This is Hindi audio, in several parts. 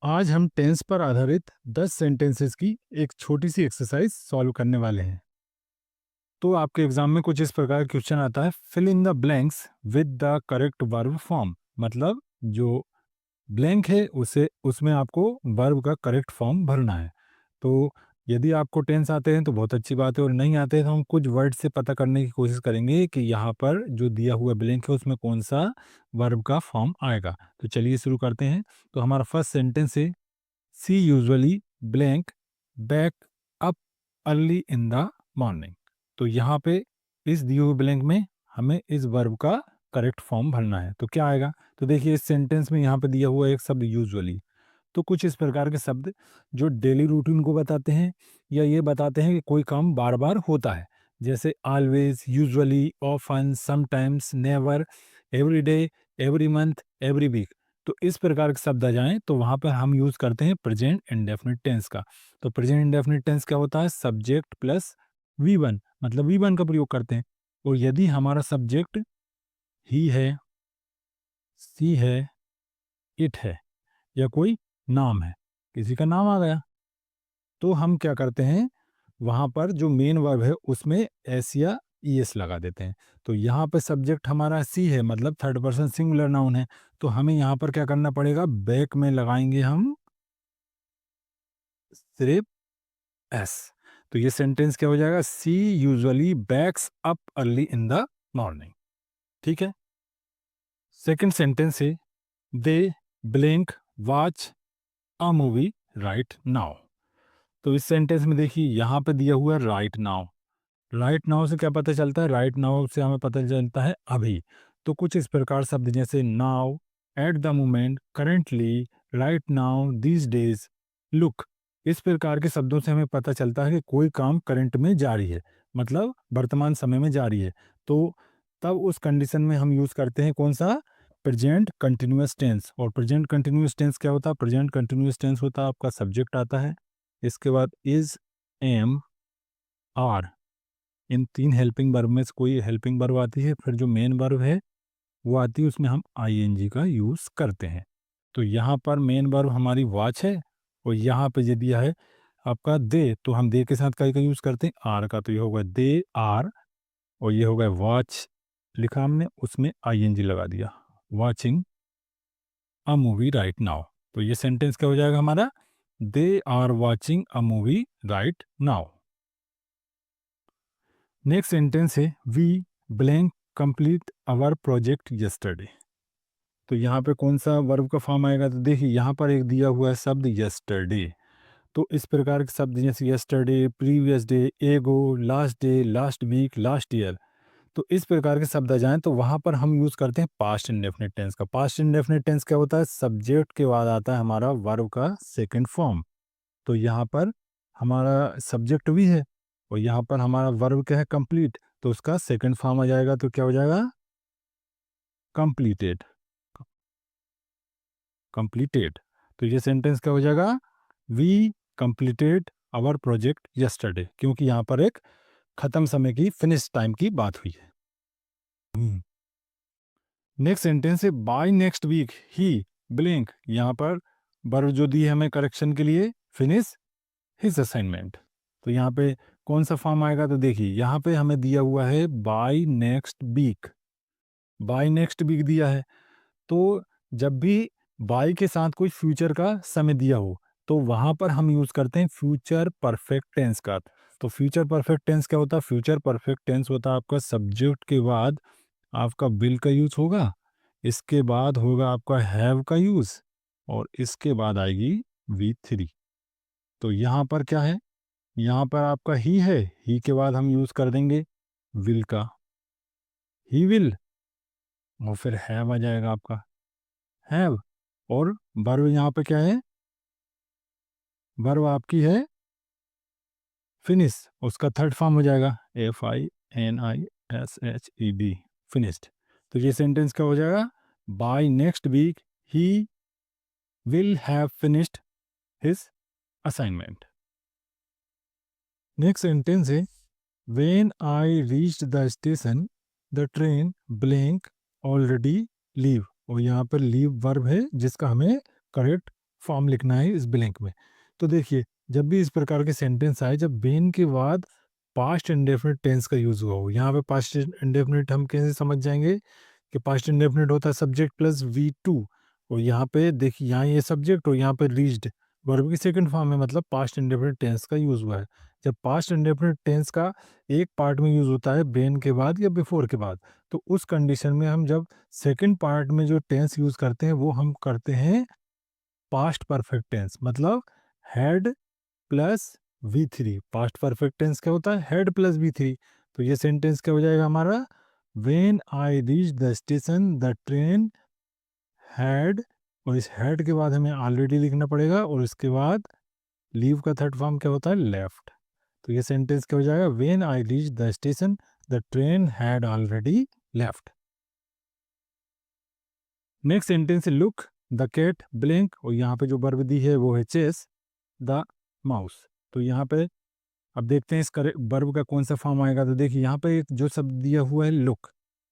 आज हम टेंस पर आधारित 10 सेंटेंसेस की एक छोटी सी एक्सरसाइज सॉल्व करने वाले हैं। तो आपके एग्जाम में कुछ इस प्रकार क्वेश्चन आता है, fill in the blanks with the correct verb form. मतलब जो ब्लैंक है उसे उसमें आपको वर्ब का करेक्ट फॉर्म भरना है। तो यदि आपको टेंस आते हैं तो बहुत अच्छी बात है, और नहीं आते हैं तो हम कुछ वर्ड से पता करने की कोशिश करेंगे कि यहाँ पर जो दिया हुआ ब्लैंक है उसमें कौन सा वर्ब का फॉर्म आएगा। तो चलिए शुरू करते हैं। तो हमारा फर्स्ट सेंटेंस है, she usually blank back up early in the morning. तो यहाँ पे इस दिए हुए ब्लैंक में हमें इस वर्ब का करेक्ट फॉर्म भरना है। तो क्या आएगा? तो देखिए इस सेंटेंस में यहाँ पे दिया हुआ एक शब्द यूजुअली। तो कुछ इस प्रकार के शब्द जो डेली रूटीन को बताते हैं या ये बताते हैं कि कोई काम बार बार होता है, जैसे always, usually, often, sometimes, never, every day, every month, every week. तो इस प्रकार के शब्द आ जाएं तो वहां पर हम यूज करते हैं प्रेजेंट इंडेफिनिट टेंस का। तो प्रेजेंट इंडेफिनिट टेंस क्या होता है? सब्जेक्ट प्लस वी वन, मतलब वी वन का प्रयोग करते हैं। और यदि हमारा सब्जेक्ट ही है, सी है, इट है, या कोई नाम है, किसी का नाम आ गया, तो हम क्या करते हैं, वहां पर जो मेन वर्ब है उसमें एस या ईएस लगा देते हैं। तो यहाँ पे सब्जेक्ट हमारा सी है, मतलब थर्ड पर्सन सिंगुलर नाउन है। तो हमें यहाँ पर क्या करना पड़ेगा? बैक में लगाएंगे हम सिर्फ एस। तो ये सेंटेंस क्या हो जाएगा? She usually wakes up early in the morning. ठीक है। सेकंड सेंटेंस है, they blank watch a movie right now. तो इस सेंटेंस में देखिए यहाँ पे दिया हुआ है राइट नाउ। राइट नाउ से क्या पता चलता है? राइट नाउ से हमें पता चलता है अभी। तो कुछ इस प्रकार शब्द जैसे now, at the moment, currently, right now, these days, look, इस प्रकार के शब्दों से हमें पता चलता है कि कोई काम करंट में जारी है, मतलब वर्तमान समय में जारी है। तो तब उस कंडीशन में हम यूज करते हैं कौन सा? Present continuous tense. और प्रेजेंट कंटिन्यूअस टेंस क्या होता है? प्रेजेंट कंटिन्यूअस टेंस होता है आपका सब्जेक्ट आता है, इसके बाद इज, एम, आर, इन तीन हेल्पिंग वर्ब में से कोई हेल्पिंग वर्ब आती है, फिर जो मेन वर्ब है वो आती है, उसमें हम आईएनजी का यूज करते हैं। तो यहाँ पर मेन वर्ब हमारी वॉच है, और यहाँ पे ये दिया है आपका दे, तो हम दे के साथ का यूज करते हैं? आर का। तो ये होगा दे आर, और ये होगा वॉच लिखा हमने, उसमें आईएनजी लगा दिया, watching a movie right now. तो ये सेंटेंस क्या हो जाएगा हमारा? They are watching a movie right now. Next sentence है, we blank complete our project yesterday. तो यहाँ पे कौन सा वर्ब का फॉर्म आएगा? तो देखिए यहाँ पर एक दिया हुआ है शब्द यस्टरडे। तो इस प्रकार के शब्द जैसे yesterday, previous day, ago, last day, last week, last year, तो इस प्रकार के शब्द आ जाएं तो वहां पर हम यूज करते हैं पास्ट इंडेफिनिट टेंस का। पास्ट इंडेफिनिट टेंस क्या होता है? सब्जेक्ट के बाद आता है हमारा वर्ब का सेकंड फॉर्म। तो यहाँ पर हमारा सब्जेक्ट भी है, और यहाँ पर हमारा वर्ब क्या है? कंप्लीट। तो उसका सेकंड फॉर्म आ जाएगा, तो क्या हो जाएगा? कंप्लीटेड। कंप्लीटेड। तो ये सेंटेंस क्या हो जाएगा? We completed our project yesterday, क्योंकि यहाँ पर एक खत्म समय की, फिनिश टाइम की बात हुई है। नेक्स्ट सेंटेंस है, by next week he blank. यहाँ पर वर्ब जो दी है हमें करेक्शन के लिए, फिनिश हिज असाइनमेंट। तो यहाँ पे कौन सा फॉर्म आएगा? तो देखिए यहाँ पे हमें दिया हुआ है by next week. By next week दिया है, तो जब भी बाय के साथ कोई फ्यूचर का समय दिया हो तो वहां पर हम यूज करते हैं फ्यूचर परफेक्ट टेंस का। तो फ्यूचर परफेक्ट टेंस क्या होता है? फ्यूचर परफेक्ट टेंस होता है आपका सब्जेक्ट के बाद आपका विल का यूज होगा, इसके बाद होगा आपका हैव का यूज, और इसके बाद आएगी वी थ्री। तो यहाँ पर क्या है? यहाँ पर आपका ही है, ही के बाद हम यूज कर देंगे विल का, ही विल, और फिर हैव आ जाएगा आपका, हैव। और वर्ब यहाँ पे क्या है? वर्ब आपकी है फिनिश, उसका थर्ड फॉर्म हो जाएगा FINISHED, फिनिश्ड। तो ये सेंटेंस क्या हो जाएगा? By next week he will have finished his assignment. Next sentence है, when I reached the station the train blank already leave. और यहाँ पर लीव वर्ब है जिसका हमें करेक्ट फॉर्म लिखना है इस ब्लैंक में। तो देखिए, जब भी इस प्रकार के सेंटेंस आए जब बेन के बाद पास्ट इंडेफिनिट टेंस का यूज हुआ हो, यहाँ पे पास्ट इंडेफिनिट हम कैसे समझ जाएंगे कि पास्ट इंडेफिनिट होता है सब्जेक्ट प्लस V2, और यहाँ पे देखिए यहाँ ये सब्जेक्ट और यहाँ पे रीच्ड वर्ब की सेकंड फॉर्म में, मतलब पास्ट इंडेफिनिट टेंस का यूज हुआ है। जब पास्ट इंडेफिनिट टेंस का एक पार्ट में यूज होता है बेन के बाद या बिफोर के बाद, तो उस कंडीशन में हम जब सेकंड पार्ट में जो टेंस यूज करते हैं वो हम करते हैं पास्ट परफेक्ट टेंस, मतलब had plus V3। Past perfect tense क्या होता है? Had plus V3। तो ये सेंटेंस क्या हो जाएगा हमारा? When I reach the station the train had, और इस हैड के बाद हमें ऑलरेडी लिखना पड़ेगा, और इसके बाद लीव का थर्ड फॉर्म क्या होता है? लेफ्ट। तो ये सेंटेंस क्या हो जाएगा? When I reach the station the train had already left. Next sentence है लुक द कैट ब्लिंक, और यहाँ पे जो वर्ब दी है वो है चेस द माउस। तो यहाँ पे अब देखते हैं इस वर्ब का कौन सा फॉर्म आएगा। तो देखिए यहाँ पे एक जो शब्द दिया हुआ है लुक,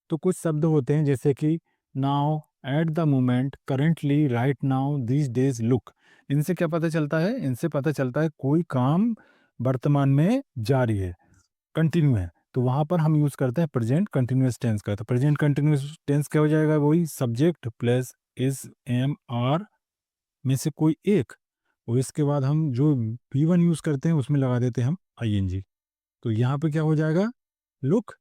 तो कुछ शब्द होते हैं जैसे कि now, at the moment, currently, right now, these days, look. इनसे क्या पता चलता है? इनसे पता चलता है कोई काम वर्तमान में जारी है, कंटिन्यू है। तो वहाँ पर हम यूज़ करते हैं प्रेजेंट कंटिन्यूअस टेंस का। तो प्रेजेंट कंटिन्यूअस टेंस क्या हो जाएगा? वही subject plus is am are में से कोई एक, और इसके बाद हम जो V1 यूज़ करते हैं उसमें लगा देते हैं हम ING। तो यहाँ पे क्या हो जाएगा? लुक।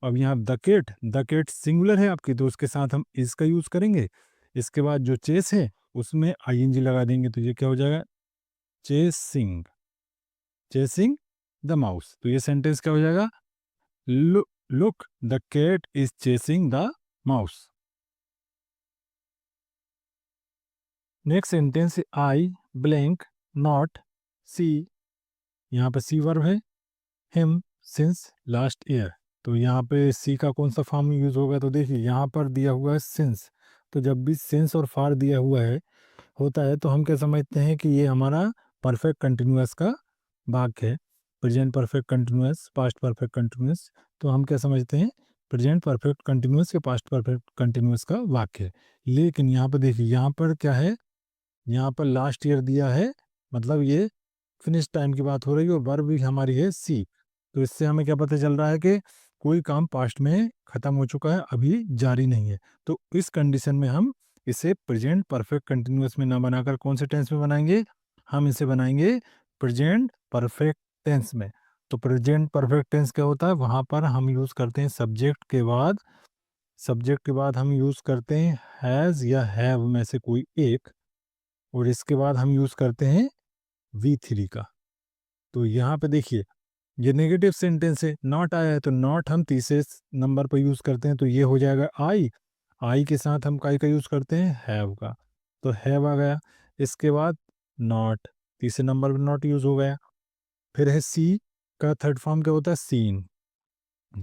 अब यहाँ द केट सिंगुलर है आपकी, तो उसके साथ हम इसका यूज़ करेंगे। इसके बाद जो चेस है उसमें ING लगा देंगे, तो ये क्या हो जाएगा? Chasing, chasing the mouse. तो ये सेंटेंस क्या हो जाएगा? Look the cat is chasing the mouse. Next sentence I blank not see, यहाँ पे सी वर्ब है, हिम सिंस लास्ट ईयर। तो यहाँ पे सी का कौन सा फॉर्म यूज होगा? तो देखिए यहाँ पर दिया हुआ है सिंस, तो जब भी सिंस और फार दिया हुआ है होता है तो हम क्या समझते हैं कि ये हमारा परफेक्ट कंटिन्यूअस का वाक्य है। Present perfect continuous, past perfect continuous, तो हम क्या समझते हैं? प्रेजेंट परफेक्ट कंटिन्यूअस या पास्ट परफेक्ट कंटिन्यूअस का वाक्य है। लेकिन यहाँ पर देखिए यहाँ पर क्या है? यहाँ पर लास्ट ईयर दिया है, मतलब ये फिनिश टाइम की बात हो रही है, और वर्ब भी हमारी है सी। तो इससे हमें क्या पता चल रहा है कि कोई काम पास्ट में खत्म हो चुका है, अभी जारी नहीं है। तो इस कंडीशन में हम इसे प्रेजेंट परफेक्ट कंटिन्यूअस में ना बनाकर कौन से टेंस में बनाएंगे? हम इसे बनाएंगे प्रेजेंट परफेक्ट टेंस में। तो प्रेजेंट परफेक्ट टेंस क्या होता है? वहां पर हम यूज करते हैं सब्जेक्ट के बाद हम यूज करते हैं हैज या हैव में से कोई एक, और इसके बाद हम यूज करते हैं V3 का। तो यहाँ पे देखिए ये नेगेटिव सेंटेंस है, नॉट आया है, तो नॉट हम तीसरे नंबर पर यूज करते हैं, तो ये हो जाएगा आई के साथ हम काय का यूज करते हैं? हैव का। तो हैव आ गया। इसके बाद नॉट, तीसरे नंबर पर नॉट यूज हो गया। फिर है सी का थर्ड फॉर्म क्या होता है? सीन।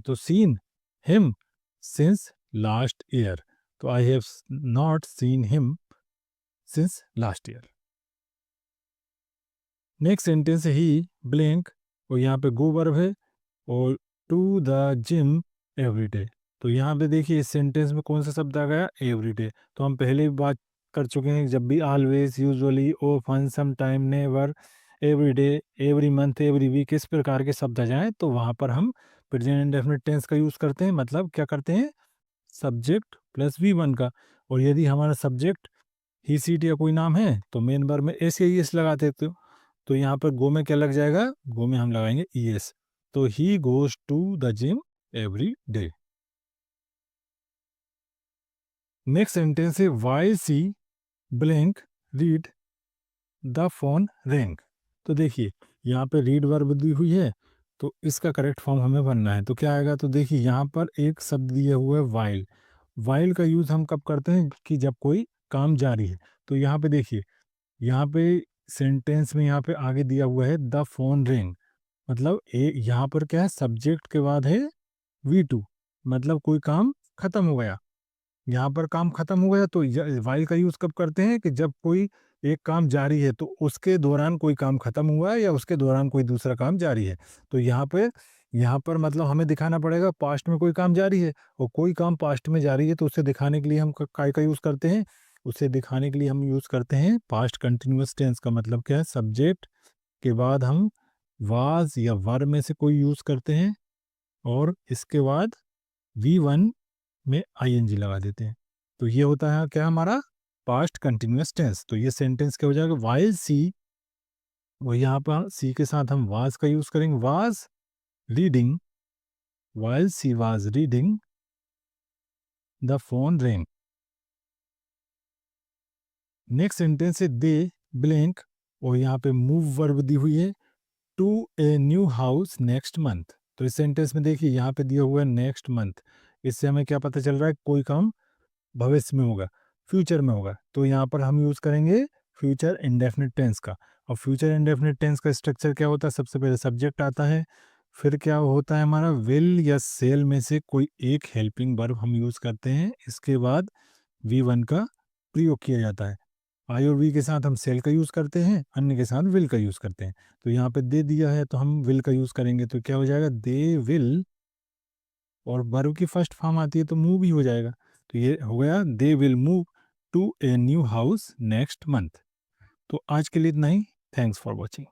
तो seen him since last year, तो I have not seen him since last year. Next sentence है ही ब्लैंक, और यहाँ पे गो वर्ब है, और to the gym every day. तो यहाँ पे देखिए इस सेंटेंस में कौन सा शब्द आ गया? Every day. तो हम पहले भी बात कर चुके हैं, जब भी always, usually, often, some time, never, every day, every month, every week, इस प्रकार के शब्द आ जाएं तो वहाँ पर हम प्रेजेंट इंडेफिनिट टेंस का यूज़ करते हैं। मतलब क्या करते हैं? सब्जेक्ट प्लस V1 का। और यदि हमारा सब्जेक्ट ही, सीट या कोई नाम है तो मेन वर्ब में एस या ईएस लगा देते हो। तो यहाँ पर गो में क्या लग जाएगा? गो में हम लगाएंगे ईएस। तो he goes to the gym every day. Next sentence है why see blank read the phone ring. तो देखिए यहाँ पे रीड वर्ब दी हुई है, तो इसका करेक्ट फॉर्म हमें बनना है। तो क्या आएगा? तो देखिए यहाँ पर एक शब्द दिया हुआ है वाइल। वाइल का यूज हम कब करते हैं? कि जब कोई काम जारी है। तो यहाँ पे देखिए, यहाँ पे सेंटेंस में यहाँ पे आगे दिया हुआ है द फोन रिंग, मतलब यहाँ पर क्या है? सब्जेक्ट के बाद है V2, मतलब कोई काम खत्म हो गया। यहाँ पर काम खत्म हो गया, तो वाइल का यूज कब करते हैं? कि जब कोई एक काम जारी है, तो उसके दौरान कोई काम खत्म हुआ है या उसके दौरान कोई दूसरा काम जारी है। तो यहाँ पर मतलब हमें दिखाना पड़ेगा पास्ट में कोई काम जारी है, और कोई काम पास्ट में जारी है, तो उसे दिखाने के लिए हम काय का यूज करते हैं? उसे दिखाने के लिए हम यूज़ करते हैं पास्ट कंटिन्यूअस टेंस का मतलब क्या है, सब्जेक्ट के बाद हम वाज या वर में से कोई यूज़ करते हैं और इसके बाद V1 में आईएनजी लगा देते हैं। तो ये होता है क्या हमारा पास्ट कंटिन्यूअस टेंस। तो ये सेंटेंस क्या हो जाएगा, व्हाइल सी, वो यहाँ पर सी के साथ हम वाज का यूज़ करेंगे, was reading, while she was reading the phone ring. Next sentence है दे ब्लैंक, और यहाँ पे मूव वर्ब दी हुई है to a new house next month. तो इस सेंटेंस में देखिए यहाँ पे दिया हुआ है नेक्स्ट मंथ, इससे हमें क्या पता चल रहा है, कोई काम भविष्य में होगा, फ्यूचर में होगा। तो यहाँ पर हम यूज़ करेंगे फ्यूचर इंडेफिनिट टेंस का। और फ्यूचर इंडेफिनिट टेंस का स्ट्रक्चर क्या होता है, सबसे पहले सब्जेक्ट आता है, फिर क्या होता है हमारा विल या सेल में से कोई एक हेल्पिंग वर्ब हम यूज़ करते हैं, इसके बाद V1 का प्रयोग किया जाता है। आई और वी के साथ हम सेल का यूज़ करते हैं, अन्य के साथ विल का यूज़ करते हैं। तो यहाँ पे दे दिया है तो हम विल का यूज़ करेंगे, तो क्या हो जाएगा, दे विल, और वर्ब की फर्स्ट फॉर्म आती है तो मूव भी हो जाएगा। तो ये हो गया they will move to a new house next month. तो आज के लिए इतना ही। Thanks for watching.